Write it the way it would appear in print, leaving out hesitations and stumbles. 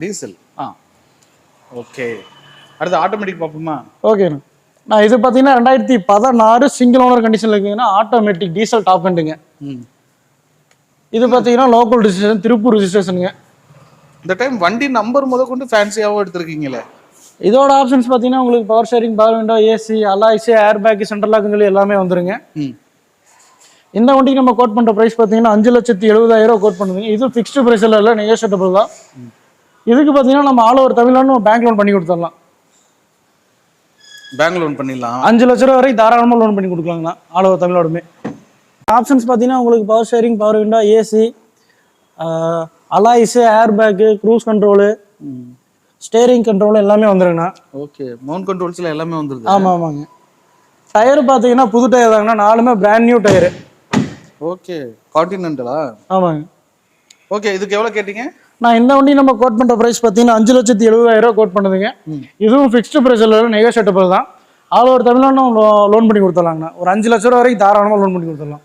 Diesel. Okay. அடுத்து automatic பார்ப்போமா? ஓகேண்ணா. நான் இது பார்த்தீங்கன்னா 2016 சிங்கிள் ஓனர் கண்டிஷனில் இருக்குங்கன்னா ஆட்டோமேட்டிக் டீசல் டாப் எண்டுங்க. இது பார்த்தீங்கன்னா லோக்கல் ரிஜிஸ்ட்ரேஷன், திருப்பூர் ரிஜிஸ்ட்ரேஷனுங்க. இந்த டைம் வண்டி நம்பர் கொண்டு ஃபேன்சியாகவும் எடுத்துருக்கீங்களே. இதோட ஆப்ஷன்ஸ் பார்த்தீங்கன்னா உங்களுக்கு power steering, power window, AC, alloys, air bag, central லாக்குன்னு சொல்லி எல்லாமே வந்துருங்க. இந்த வண்டிக்கு நம்ம கோட் பண்ணுற ப்ரைஸ் பார்த்தீங்கன்னா 5,70,000 கோட் பண்ணுதுங்க. இது ஃபிக்ஸ்டு ப்ரைஸ் இல்லை, நெகோஷியபிள் தான். இதுக்கு பார்த்தீங்கன்னா நம்ம all over Tamil Nadu bank loan பண்ணி கொடுத்துடலாம். பேங்க் லோன் பண்ணிடலாம். 5 லட்ச ரூபா வரைக்கும் தாராளமாக லோன் பண்ணி கொடுக்கலாங்கண்ணா ஆல் ஓவர் தமிழ்நாடுமே. ஆப்ஷன்ஸ் பார்த்தீங்கன்னா உங்களுக்கு power steering, power window, AC, alloys, air bag, cruise control, steering control எல்லாமே வந்துருங்கண்ணா. ஓகே. மவுண்ட் கண்ட்ரோல்ஸில் எல்லாமே வந்துருது. ஆமாங்க. டயர் பார்த்தீங்கன்னா புது டயர் தாங்கண்ணா, 4மே பிராண்ட் நியூ டயரு. ஓகே. கான்டினென்டலா? ஆமாங்க. ஓகே. இதுக்கு எவ்வளோ கேட்டீங்க? நான் இந்த வண்டி நம்ம கோட் பண்ணுற ப்ரைஸ் பார்த்தீங்கன்னா 5,70,000 கோட் பண்ணுதுங்க. இதுவும் ஃபிக்ஸ்டு ப்ரைஸ் இல்லை, நெகோஷியபிள் தான். ஆல் ஓவர் தமிழ்நாடு லோன் பண்ணி கொடுத்துடலாங்கண்ணா. ஒரு 5 லட்ச ரூபா வரைக்கும் தாராளமாக லோன் பண்ணி கொடுத்துடலாம்.